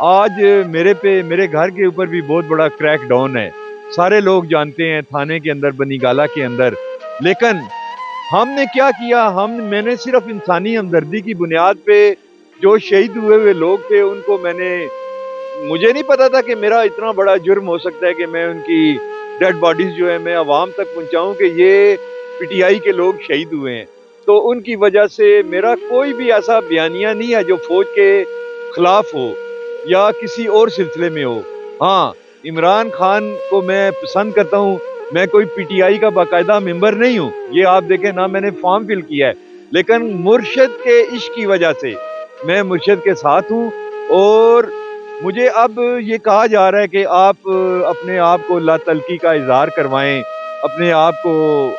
آج میرے گھر کے اوپر بھی بہت بڑا کریک ڈاؤن ہے، سارے لوگ جانتے ہیں، تھانے کے اندر، بنی گالہ کے اندر. لیکن ہم نے کیا کیا؟ میں نے صرف انسانی ہمدردی کی بنیاد پہ جو شہید ہوئے لوگ تھے ان کو مجھے نہیں پتا تھا کہ میرا اتنا بڑا جرم ہو سکتا ہے کہ میں ان کی ڈیڈ باڈیز جو ہے میں عوام تک پہنچاؤں کہ یہ پی ٹی آئی کے لوگ شہید ہوئے ہیں. تو ان کی وجہ سے میرا کوئی بھی ایسا بیانیہ نہیں ہے جو فوج کے خلاف ہو یا کسی اور سلسلے میں ہو. ہاں، عمران خان کو میں پسند کرتا ہوں، میں کوئی پی ٹی آئی کا باقاعدہ ممبر نہیں ہوں، یہ آپ دیکھیں نہ میں نے فارم فل کیا ہے، لیکن مرشد کے عشق کی وجہ سے میں مرشد کے ساتھ ہوں. اور مجھے اب یہ کہا جا رہا ہے کہ آپ اپنے آپ کو لا تلقی کا اظہار کروائیں، اپنے آپ کو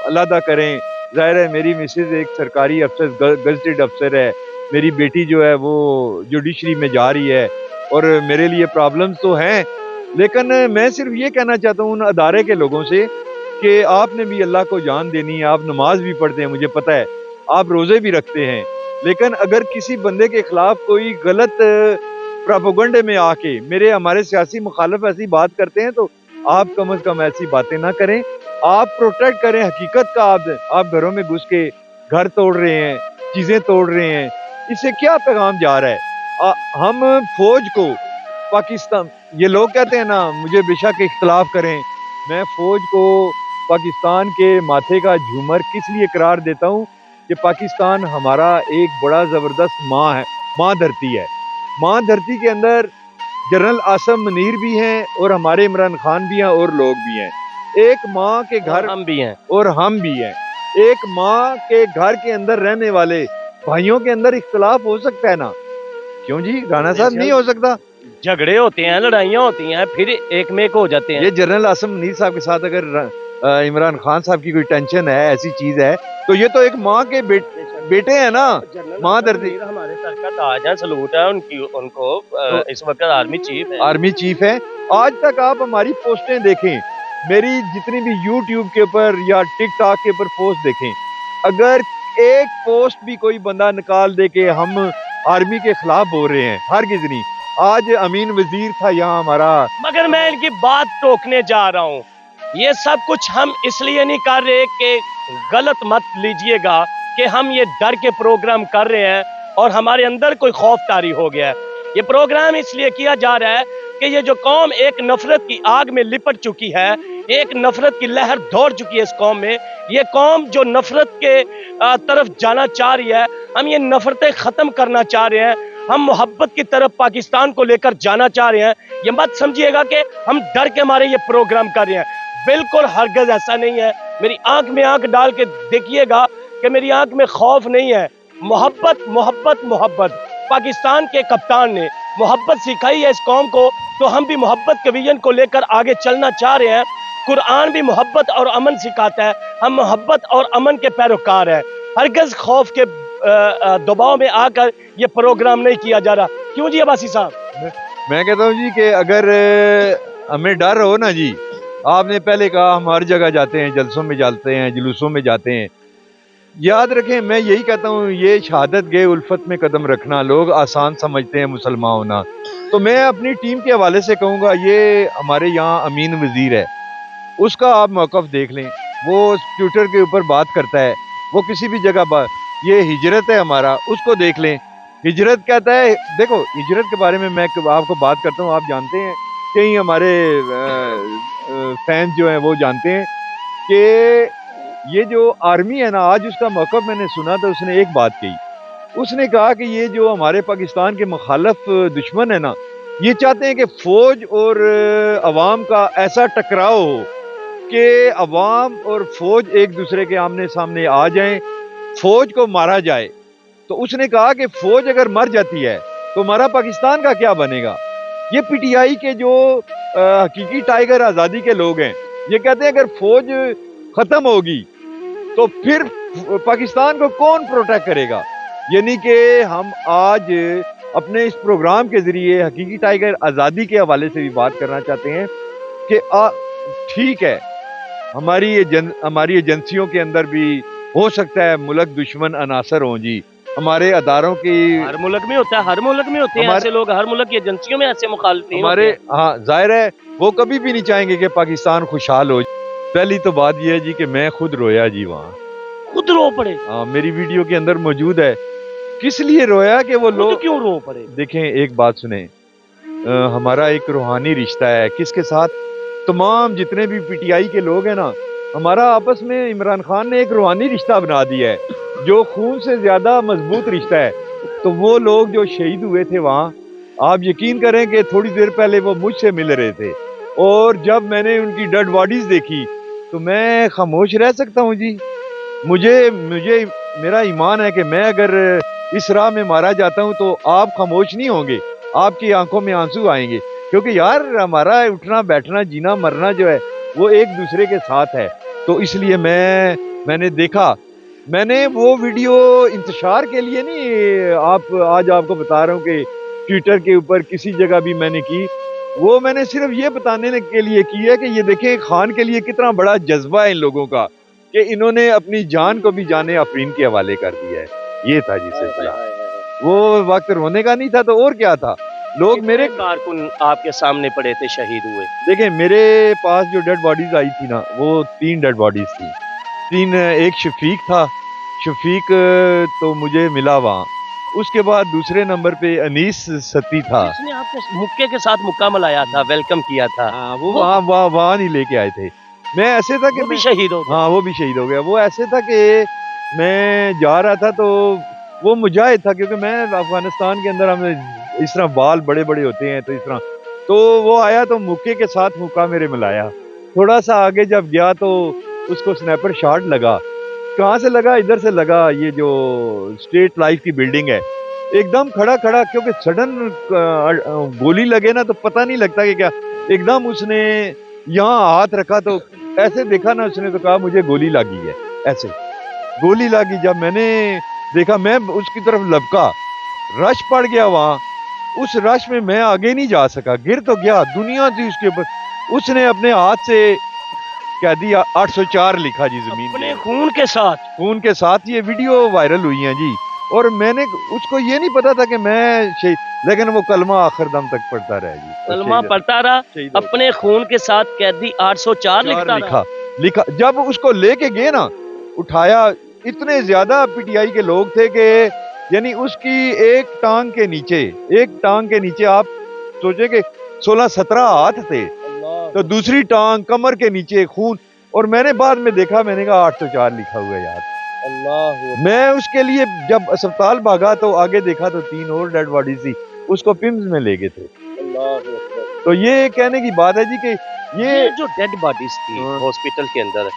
علیحدہ کریں. ظاہر ہے میری مسز ایک سرکاری افسر، گزٹڈ افسر ہے، میری بیٹی جو ہے وہ جوڈیشری میں جا رہی ہے، اور میرے لیے پرابلمز تو ہیں. لیکن میں صرف یہ کہنا چاہتا ہوں ان ادارے کے لوگوں سے کہ آپ نے بھی اللہ کو جان دینی ہے، آپ نماز بھی پڑھتے ہیں، مجھے پتہ ہے آپ روزے بھی رکھتے ہیں، لیکن اگر کسی بندے کے خلاف کوئی غلط پراپوگنڈے میں آ کے ہمارے سیاسی مخالف ایسی بات کرتے ہیں تو آپ کم از کم ایسی باتیں نہ کریں. آپ پروٹیکٹ کریں حقیقت کا. آپ گھروں میں گھس کے گھر توڑ رہے ہیں، چیزیں توڑ رہے ہیں، اس سے کیا پیغام جا رہا ہے؟ ہم فوج کو پاکستان، یہ لوگ کہتے ہیں نا مجھے بے شک اختلاف کریں، میں فوج کو پاکستان کے ماتھے کا جھومر کس لیے قرار دیتا ہوں کہ پاکستان ہمارا ایک بڑا زبردست ماں ہے، ماں دھرتی ہے. ماں دھرتی کے اندر جنرل عاصم منیر بھی ہیں اور ہمارے عمران خان بھی ہیں اور لوگ بھی ہیں. ایک ماں کے گھر ہم بھی ہیں اور ہم بھی ہیں. ایک ماں کے گھر کے اندر رہنے والے بھائیوں کے اندر اختلاف ہو سکتا ہے نا؟ کیوں جی رانا صاحب نہیں ہو سکتا؟ جھگڑے ہوتے ہیں، لڑائیاں ہوتی ہیں، پھر ایک میں کو ہو جاتے ہیں. یہ جنرل عاصم منیر صاحب کے ساتھ اگر عمران خان صاحب کی کوئی ٹینشن ہے، ایسی چیز ہے، تو یہ تو ایک ماں کے بیٹے ہیں نا، ماں دھرتی. ہمارے سر کا تاج ہے، سلوٹ ہے ان کو. اس وقت آرمی چیف ہے. آرمی چیف ہے. آج تک آپ ہماری پوسٹیں دیکھیں، میری جتنی بھی یوٹیوب کے اوپر یا ٹک ٹاک کے اوپر پوسٹ دیکھیں، اگر ایک پوسٹ بھی کوئی بندہ نکال دے کہ ہم آرمی کے خلاف بول رہے ہیں، ہرگز نہیں. آج امین وزیر تھا یہاں ہمارا. مگر میں ان کی بات ٹوکنے جا رہا ہوں، یہ سب کچھ ہم اس لیے نہیں کر رہے کہ غلط مت لیجئے گا کہ ہم یہ ڈر کے پروگرام کر رہے ہیں اور ہمارے اندر کوئی خوف طاری ہو گیا ہے. یہ پروگرام اس لیے کیا جا رہا ہے کہ یہ جو قوم ایک نفرت کی آگ میں لپٹ چکی ہے، ایک نفرت کی لہر دوڑ چکی ہے اس قوم میں، یہ قوم جو نفرت کے طرف جانا چاہ رہی ہے، ہم یہ نفرتیں ختم کرنا چاہ رہے ہیں، ہم محبت کی طرف پاکستان کو لے کر جانا چاہ رہے ہیں. یہ مت سمجھیے گا کہ ہم ڈر کے مارے یہ پروگرام کر رہے ہیں، بالکل ہرگز ایسا نہیں ہے. میری آنکھ میں آنکھ ڈال کے دیکھیے گا کہ میری آنکھ میں خوف نہیں ہے. محبت محبت محبت پاکستان کے کپتان نے محبت سکھائی ہے اس قوم کو، تو ہم بھی محبت کے ویژن کو لے کر آگے چلنا چاہ رہے ہیں. قرآن بھی محبت اور امن سکھاتا ہے، ہم محبت اور امن کے پیروکار ہیں. ہرگز خوف کے دباؤ میں آ کر یہ پروگرام نہیں کیا جا رہا. کیوں جی عباسی صاحب؟ میں کہتا ہوں جی کہ اگر ہمیں ڈر ہو نا جی، آپ نے پہلے کہا ہم ہر جگہ جاتے ہیں، جلسوں میں جاتے ہیں، جلوسوں میں جاتے ہیں. یاد رکھیں میں یہی کہتا ہوں، یہ شہادت گئے الفت میں قدم رکھنا لوگ آسان سمجھتے ہیں مسلمان ہونا. تو میں اپنی ٹیم کے حوالے سے کہوں گا، یہ ہمارے یہاں امین وزیر ہے، اس کا آپ موقف دیکھ لیں، وہ ٹویٹر کے اوپر بات کرتا ہے، وہ کسی بھی جگہ یہ ہجرت ہے ہمارا، اس کو دیکھ لیں. ہجرت کہتا ہے، دیکھو ہجرت کے بارے میں آپ کو بات کرتا ہوں، آپ جانتے ہیں، کئی ہمارے فینس جو ہیں وہ جانتے ہیں کہ یہ جو آرمی ہے نا، آج اس کا موقف میں نے سنا تو اس نے ایک بات کہی، اس نے کہا کہ یہ جو ہمارے پاکستان کے مخالف دشمن ہے نا، یہ چاہتے ہیں کہ فوج اور عوام کا ایسا ٹکراؤ ہو کہ عوام اور فوج ایک دوسرے کے آمنے سامنے آ جائیں، فوج کو مارا جائے. تو اس نے کہا کہ فوج اگر مر جاتی ہے تو ہمارا پاکستان کا کیا بنے گا؟ یہ پی ٹی آئی کے جو حقیقی ٹائیگر آزادی کے لوگ ہیں، یہ کہتے ہیں اگر فوج ختم ہوگی تو پھر پاکستان کو کون پروٹیکٹ کرے گا؟ یعنی کہ ہم آج اپنے اس پروگرام کے ذریعے حقیقی ٹائیگر آزادی کے حوالے سے بھی بات کرنا چاہتے ہیں کہ ٹھیک ہے، ہماری ایجنسیوں کے اندر بھی ہو سکتا ہے ملک دشمن عناصر ہوں جی، ہمارے اداروں کی ہر ملک میں ہوتا ہے، ہر ملک میں ہوتے ہیں ہمارے- ایسے لوگ، ہر ملک کی ایجنسیوں میں ایسے مخالف نہیں ہمارے ہوتے ہیں۔ ہاں ظاہر ہے وہ کبھی بھی نہیں چاہیں گے کہ پاکستان خوشحال ہو. پہلی تو بات یہ ہے جی کہ میں خود رویا جی وہاں. خود رو پڑے، ہاں میری ویڈیو کے اندر موجود ہے. کس لیے رویا کہ وہ لوگ خود کیوں رو پڑے؟ دیکھیں ایک بات سنیں، ہمارا ایک روحانی رشتہ ہے کس کے ساتھ؟ تمام جتنے بھی پی ٹی آئی کے لوگ ہیں نا، ہمارا آپس میں عمران خان نے ایک روحانی رشتہ بنا دیا ہے جو خون سے زیادہ مضبوط رشتہ ہے. تو وہ لوگ جو شہید ہوئے تھے وہاں، آپ یقین کریں کہ تھوڑی دیر پہلے وہ مجھ سے مل رہے تھے، اور جب میں نے ان کی ڈیڈ باڈیز دیکھی تو میں خاموش رہ سکتا ہوں جی؟ مجھے میرا ایمان ہے کہ میں اگر اس راہ میں مارا جاتا ہوں تو آپ خاموش نہیں ہوں گے، آپ کی آنکھوں میں آنسو آئیں گے، کیونکہ یار ہمارا اٹھنا بیٹھنا جینا مرنا جو ہے وہ ایک دوسرے کے ساتھ ہے. تو اس لیے میں نے دیکھا، میں نے وہ ویڈیو انتشار کے لیے نہیں آج آپ کو بتا رہا ہوں کہ ٹویٹر کے اوپر کسی جگہ بھی میں نے کی. وہ میں نے صرف یہ بتانے کے لیے کی ہے کہ یہ دیکھیں خان کے لیے کتنا بڑا جذبہ ہے ان لوگوں کا کہ انہوں نے اپنی جان کو بھی جان آفرین کے حوالے کر دیا ہے. یہ تھا جی سلسلہ. وہ وقت رونے کا نہیں تھا تو اور کیا تھا. لوگ میرے کارکن آپ کے سامنے پڑے تھے شہید ہوئے؟ دیکھیں میرے پاس جو ڈیڈ باڈیز آئی تھی نا وہ 3 ڈیڈ باڈیز تھی. 3 ایک شفیق تھا، شفیق تو مجھے ملا وہاں. اس کے بعد دوسرے نمبر پہ انیس ستی تھا. جس نے آپ کے مکے کے ساتھ مکہ ملایا تھا، ویلکم کیا تھا، وہ وہاں نہیں لے کے آئے تھے. میں ایسے تھا کہ وہ بھی شہید ہو گیا۔ ہاں وہ بھی شہید ہو گیا. وہ ایسے تھا کہ میں جا رہا تھا تو وہ مجاہد تھا، کیونکہ میں افغانستان کے اندر ہم اس طرح بال بڑے بڑے ہوتے ہیں تو اس طرح، تو وہ آیا تو مکے کے ساتھ مکہ میرے ملایا. تھوڑا سا آگے جب گیا تو اس کو سنیپر شاٹ لگا. کہاں سے لگا؟ ادھر سے لگا، یہ جو اسٹیٹ لائف کی بلڈنگ ہے. ایک دم کھڑا کیونکہ سڈن گولی لگے نا تو پتہ نہیں لگتا کہ کیا. ایک دم اس نے یہاں ہاتھ رکھا تو ایسے دیکھا نا، اس نے تو کہا مجھے گولی لگی ہے. ایسے گولی لگی. جب میں نے دیکھا میں اس کی طرف لپکا، رش پڑ گیا وہاں. اس رش میں آگے نہیں جا سکا، گر تو گیا. دنیا تھی اس کے اوپر. اس نے اپنے ہاتھ سے کہہ دیا 804 لکھا جی زمین اپنے خون کے ساتھ. خون کے ساتھ. یہ ویڈیو وائرل ہوئی ہیں جی. اور میں نے اس کو یہ نہیں پتا تھا کہ میں شہید، لیکن وہ کلمہ آخر دم تک پڑھتا رہا جی. کلمہ پڑھتا رہا، اپنے خون کے ساتھ قیدی 804 لکھا. جب اس کو لے کے گئے نا، اٹھایا، اتنے زیادہ پی ٹی آئی کے لوگ تھے کہ یعنی اس کی ایک ٹانگ کے نیچے آپ سوچیں کہ 16-17 ہاتھ تھے، تو دوسری ٹانگ کمر کے نیچے خون. اور میں نے بعد میں دیکھا، میں نے کہا 804 لکھا ہوا ہے یار. میں اس کے لیے جب اسپتال بھاگا تو آگے دیکھا تو 3 اور ڈیڈ باڈی تھی، اس کو پمز میں لے گئے تھے. تو یہ کہنے کی بات ہے جی کہ یہ جو ڈیڈ باڈیز تھی ہاسپٹل کے اندر،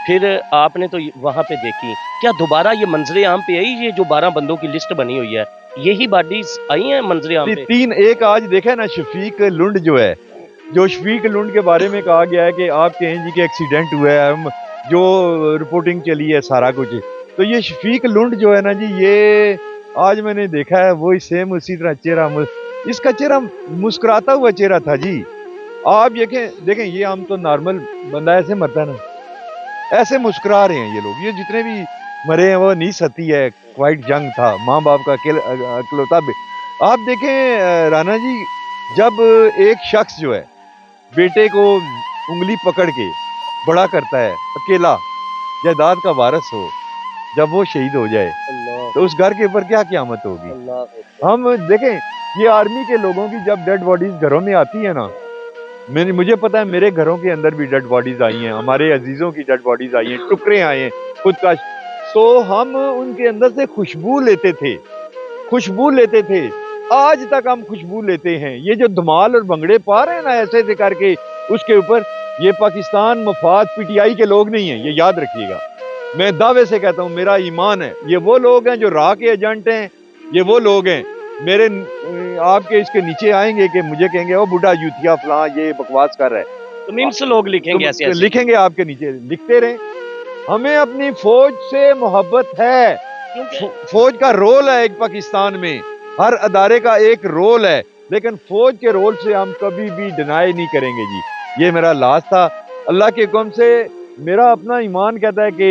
پھر آپ نے تو وہاں پہ دیکھی، کیا دوبارہ یہ منظر عام پہ آئی؟ یہ جو 12 بندوں کی لسٹ بنی ہوئی ہے، یہی باڈیز آئی ہیں منظر عام پہ؟ 3 ایک آج دیکھا نا شفیق لنڈ جو ہے، جو شفیق لنڈ کے بارے میں کہا گیا ہے کہ آپ کہیں جی کہ ایکسیڈنٹ ہوا ہے، جو رپورٹنگ چلی ہے سارا کچھ. تو یہ شفیق لنڈ جو ہے نا جی، یہ آج میں نے دیکھا ہے وہی سیم اسی طرح چہرہ، اس کا چہرہ مسکراتا ہوا چہرہ تھا جی. آپ دیکھیں یہ ہم تو نارمل بندہ ایسے مرتا ہے نا، ایسے مسکرا رہے ہیں یہ لوگ. یہ جتنے بھی مرے ہیں وہ نہیں ستی ہے، کوائٹ جنگ تھا، ماں باپ کا اکلوتا. آپ دیکھیں رانا جی، جب ایک شخص جو ہے بیٹے کو انگلی پکڑ کے بڑا کرتا ہے، اکیلا جائیداد کا وارث ہو، جب وہ شہید ہو جائے تو اس گھر کے اوپر کیا قیامت ہوگی. ہم دیکھیں یہ آرمی کے لوگوں کی جب ڈیڈ باڈیز گھروں میں آتی ہے نا، مجھے پتا ہے میرے گھروں کے اندر بھی ڈیڈ باڈیز آئی ہیں، ہمارے عزیزوں کی ڈیڈ باڈیز آئی ہیں، ٹکڑے آئے ہیں خودکش. تو ہم ان کے اندر سے خوشبو لیتے تھے. آج تک ہم خوشبو لیتے ہیں. یہ جو دھمال اور بنگڑے پا رہے ہیں نا ایسے کر کے اس کے اوپر، یہ پاکستان مفاد پی ٹی آئی کے لوگ نہیں ہیں، یہ یاد رکھیے گا. میں دعوے سے کہتا ہوں، میرا ایمان ہے، یہ وہ لوگ ہیں جو راہ کے ایجنٹ ہیں. یہ وہ لوگ ہیں میرے آپ کے اس کے نیچے آئیں گے کہ مجھے کہیں گے او بوڑھا یوتیا فلاں یہ بکواس کر رہا ہے. تو مین سے لوگ لکھیں گے ایسے لکھیں گے آپ کے نیچے، لکھتے رہیں. ہمیں اپنی فوج سے محبت ہے. فوج کا رول ہے ایک پاکستان میں، ہر ادارے کا ایک رول ہے، لیکن فوج کے رول سے ہم کبھی بھی ڈینائی نہیں کریں گے جی. یہ میرا لاسٹ تھا. اللہ کے حکم سے میرا اپنا ایمان کہتا ہے کہ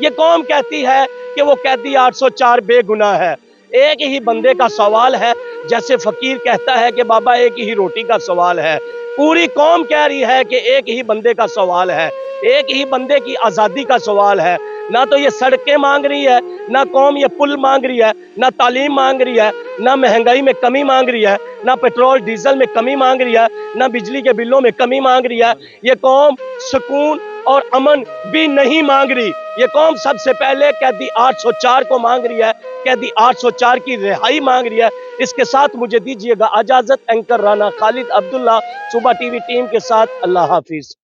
یہ قوم کہتی ہے کہ وہ قیدی 804 بے گناہ ہے. ایک ہی بندے کا سوال ہے، جیسے فقیر کہتا ہے کہ بابا ایک ہی روٹی کا سوال ہے. پوری قوم کہہ رہی ہے کہ ایک ہی بندے کا سوال ہے، ایک ہی بندے کی آزادی کا سوال ہے. نہ تو یہ سڑکیں مانگ رہی ہے، نہ قوم یہ پل مانگ رہی ہے، نہ تعلیم مانگ رہی ہے، نہ مہنگائی میں کمی مانگ رہی ہے، نہ پیٹرول ڈیزل میں کمی مانگ رہی ہے، نہ بجلی کے بلوں میں کمی مانگ رہی ہے. یہ قوم سکون اور امن بھی نہیں مانگ رہی. یہ قوم سب سے پہلے قیدی 804 کو مانگ رہی ہے، قیدی 804 کی رہائی مانگ رہی ہے. اس کے ساتھ مجھے دیجیے گا اجازت. اینکر رانا خالد عبداللہ، صبح ٹی وی ٹیم کے ساتھ. اللہ حافظ.